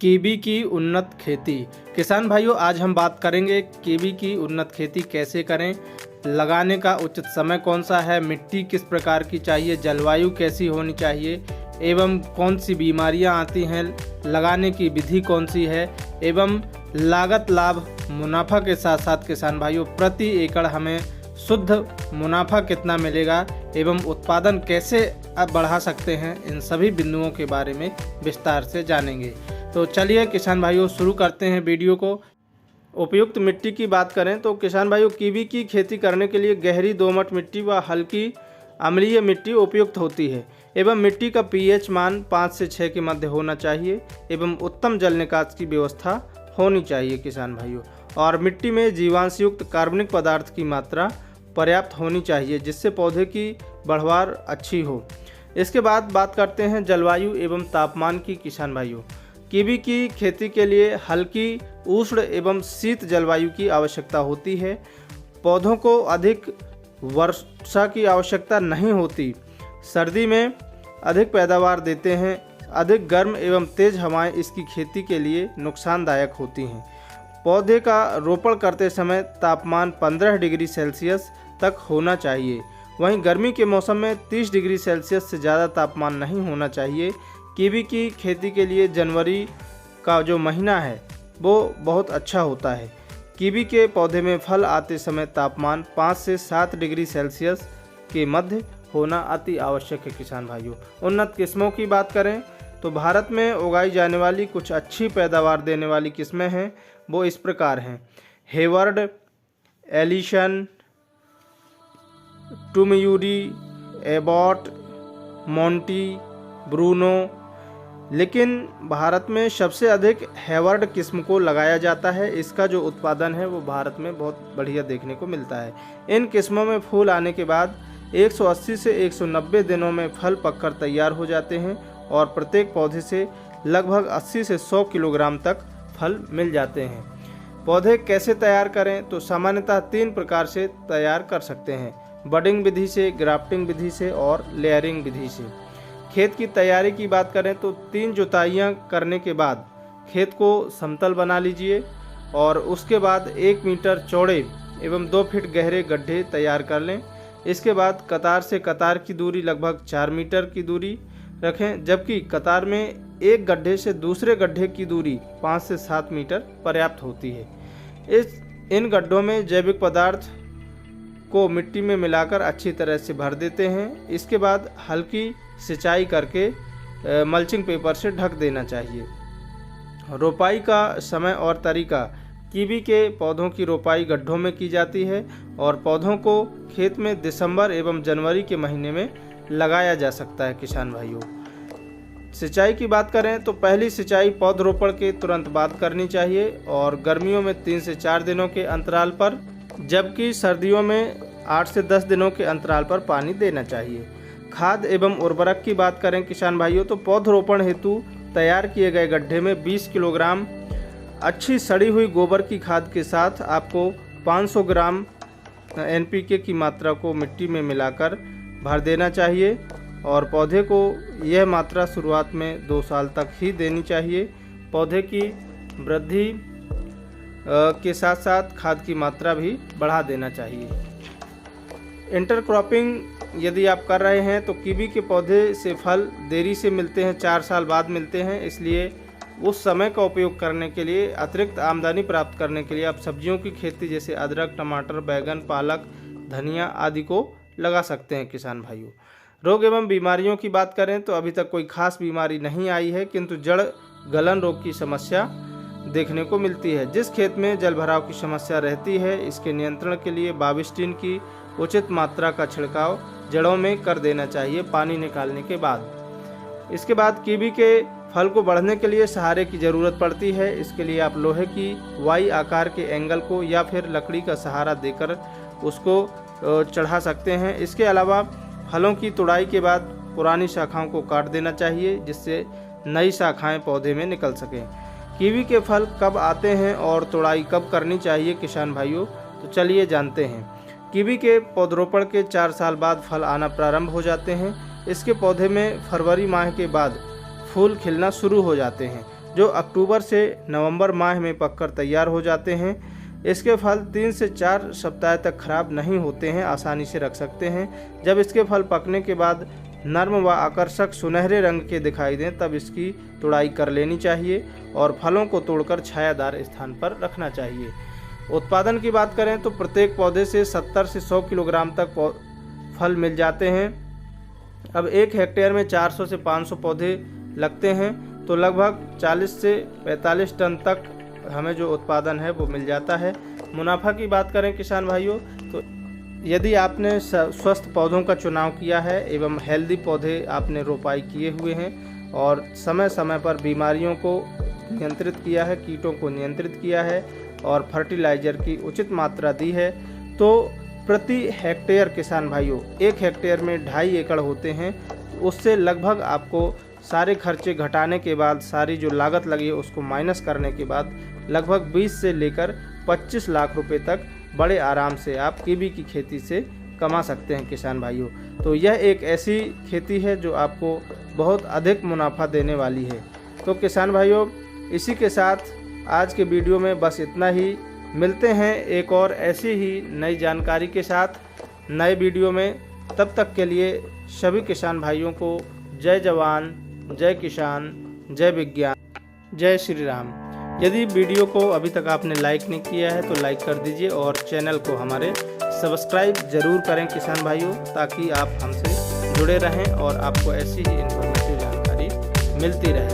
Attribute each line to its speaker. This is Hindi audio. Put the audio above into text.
Speaker 1: कीवी की उन्नत खेती। किसान भाइयों, आज हम बात करेंगे कीवी की उन्नत खेती कैसे करें, लगाने का उचित समय कौन सा है, मिट्टी किस प्रकार की चाहिए, जलवायु कैसी होनी चाहिए एवं कौन सी बीमारियां आती हैं, लगाने की विधि कौन सी है एवं लागत लाभ मुनाफा के साथ साथ किसान भाइयों प्रति एकड़ हमें शुद्ध मुनाफा कितना मिलेगा एवं उत्पादन कैसे बढ़ा सकते हैं, इन सभी बिंदुओं के बारे में विस्तार से जानेंगे। तो चलिए किसान भाइयों शुरू करते हैं वीडियो को। उपयुक्त मिट्टी की बात करें तो किसान भाइयों कीवी की खेती करने के लिए गहरी दोमट मिट्टी व हल्की अम्लीय मिट्टी उपयुक्त होती है एवं मिट्टी का पीएच मान 5 से 6 के मध्य होना चाहिए एवं उत्तम जल निकास की व्यवस्था होनी चाहिए किसान भाइयों। और मिट्टी में जीवांश युक्त कार्बनिक पदार्थ की मात्रा पर्याप्त होनी चाहिए जिससे पौधे की बढ़वार अच्छी हो। इसके बाद बात करते हैं जलवायु एवं तापमान की। किसान भाइयों, कीवी की खेती के लिए हल्की उष्ण एवं शीत जलवायु की आवश्यकता होती है। पौधों को अधिक वर्षा की आवश्यकता नहीं होती। सर्दी में अधिक पैदावार देते हैं। अधिक गर्म एवं तेज हवाएं इसकी खेती के लिए नुकसानदायक होती हैं। पौधे का रोपण करते समय तापमान 15 डिग्री सेल्सियस तक होना चाहिए। वहीं गर्मी के मौसम में 30 डिग्री सेल्सियस से ज़्यादा तापमान नहीं होना चाहिए। कीवी की खेती के लिए जनवरी का जो महीना है वो बहुत अच्छा होता है। कीवी के पौधे में फल आते समय तापमान 5 से 7 डिग्री सेल्सियस के मध्य होना अति आवश्यक है। किसान भाइयों, उन्नत किस्मों की बात करें तो भारत में उगाई जाने वाली कुछ अच्छी पैदावार देने वाली किस्में हैं, वो इस प्रकार हैं: हेवर्ड, एलिशन, टुमयूरी, एबॉट, मोंटी, ब्रूनो। लेकिन भारत में सबसे अधिक हेवर्ड किस्म को लगाया जाता है। इसका जो उत्पादन है वो भारत में बहुत बढ़िया देखने को मिलता है। इन किस्मों में फूल आने के बाद 180 से 190 दिनों में फल पककर तैयार हो जाते हैं और प्रत्येक पौधे से लगभग 80 से 100 किलोग्राम तक फल मिल जाते हैं। पौधे कैसे तैयार करें तो सामान्यतः 3 प्रकार से तैयार कर सकते हैं: बडिंग विधि से, ग्राफ्टिंग विधि से और लेयरिंग विधि से। खेत की तैयारी की बात करें तो 3 जुताइयां करने के बाद खेत को समतल बना लीजिए और उसके बाद 1 मीटर चौड़े एवं 2 फीट गहरे गड्ढे तैयार कर लें। इसके बाद कतार से कतार की दूरी लगभग 4 मीटर की दूरी रखें, जबकि कतार में एक गड्ढे से दूसरे गड्ढे की दूरी 5 से 7 मीटर पर्याप्त होती है। इन गड्ढों में जैविक पदार्थ को मिट्टी में मिलाकर अच्छी तरह से भर देते हैं। इसके बाद हल्की सिंचाई करके मल्चिंग पेपर से ढक देना चाहिए। रोपाई का समय और तरीका: कीवी के पौधों की रोपाई गड्ढों में की जाती है और पौधों को खेत में दिसंबर एवं जनवरी के महीने में लगाया जा सकता है। किसान भाइयों, सिंचाई की बात करें तो पहली सिंचाई पौधरोपण के तुरंत बाद करनी चाहिए और गर्मियों में 3 से 4 दिनों के अंतराल पर, जबकि सर्दियों में 8 से 10 दिनों के अंतराल पर पानी देना चाहिए। खाद एवं उर्वरक की बात करें किसान भाइयों तो पौधरोपण हेतु तैयार किए गए गड्ढे में 20 किलोग्राम अच्छी सड़ी हुई गोबर की खाद के साथ आपको 500 ग्राम NPK की मात्रा को मिट्टी में मिलाकर भर देना चाहिए और पौधे को यह मात्रा शुरुआत में 2 साल तक ही देनी चाहिए। पौधे की वृद्धि के साथ साथ खाद की मात्रा भी बढ़ा देना चाहिए। इंटरक्रॉपिंग यदि आप कर रहे हैं तो कीवी के पौधे से फल देरी से मिलते हैं, 4 साल बाद मिलते हैं, इसलिए उस समय का उपयोग करने के लिए, अतिरिक्त आमदनी प्राप्त करने के लिए आप सब्जियों की खेती जैसे अदरक, टमाटर, बैंगन, पालक, धनिया आदि को लगा सकते हैं। किसान भाइयों, रोग एवं बीमारियों की बात करें तो अभी तक कोई खास बीमारी नहीं आई है, किंतु जड़ गलन रोग की समस्या देखने को मिलती है। जिस खेत में जलभराव की समस्या रहती है, इसके नियंत्रण के लिए बाविस्टिन की उचित मात्रा का छिड़काव जड़ों में कर देना चाहिए पानी निकालने के बाद। इसके बाद कीवी के फल को बढ़ने के लिए सहारे की ज़रूरत पड़ती है। इसके लिए आप लोहे की वाई आकार के एंगल को या फिर लकड़ी का सहारा देकर उसको चढ़ा सकते हैं। इसके अलावा फलों की तुड़ाई के बाद पुरानी शाखाओं को काट देना चाहिए जिससे नई शाखाएं पौधे में निकल सकें। कीवी के फल कब आते हैं और तुड़ाई कब करनी चाहिए किसान भाइयों, तो चलिए जानते हैं। कीवी के पौधरोपण के 4 साल बाद फल आना प्रारंभ हो जाते हैं। इसके पौधे में फरवरी माह के बाद फूल खिलना शुरू हो जाते हैं जो अक्टूबर से नवंबर माह में पककर तैयार हो जाते हैं। इसके फल 3 से 4 सप्ताह तक खराब नहीं होते हैं, आसानी से रख सकते हैं। जब इसके फल पकने के बाद नर्म व आकर्षक सुनहरे रंग के दिखाई दें तब इसकी तुड़ाई कर लेनी चाहिए और फलों को तोड़कर छायादार स्थान पर रखना चाहिए। उत्पादन की बात करें तो प्रत्येक पौधे से 70 से 100 किलोग्राम तक फल मिल जाते हैं। अब 1 हेक्टेयर में 400 से 500 पौधे लगते हैं तो लगभग 40 से 45 टन तक हमें जो उत्पादन है वो मिल जाता है। मुनाफा की बात करें किसान भाइयों तो यदि आपने स्वस्थ पौधों का चुनाव किया है एवं हेल्दी पौधे आपने रोपाई किए हुए हैं और समय समय पर बीमारियों को नियंत्रित किया है, कीटों को नियंत्रित किया है और फर्टिलाइज़र की उचित मात्रा दी है, तो प्रति हेक्टेयर किसान भाइयों 1 हेक्टेयर में 2.5 एकड़ होते हैं। उससे लगभग आपको सारे खर्चे घटाने के बाद, सारी जो लागत लगी है उसको माइनस करने के बाद लगभग 20 से लेकर 25 लाख रुपए तक बड़े आराम से आप कीवी की खेती से कमा सकते हैं किसान भाइयों। तो यह एक ऐसी खेती है जो आपको बहुत अधिक मुनाफा देने वाली है। तो किसान भाइयों, इसी के साथ आज के वीडियो में बस इतना ही। मिलते हैं एक और ऐसी ही नई जानकारी के साथ नए वीडियो में। तब तक के लिए सभी किसान भाइयों को जय जवान, जय किसान, जय विज्ञान, जय श्री राम। यदि वीडियो को अभी तक आपने लाइक नहीं किया है तो लाइक कर दीजिए और चैनल को हमारे सब्सक्राइब ज़रूर करें किसान भाइयों, ताकि आप हमसे जुड़े रहें और आपको ऐसी ही इन्फॉर्मेटिव जानकारी मिलती रहे।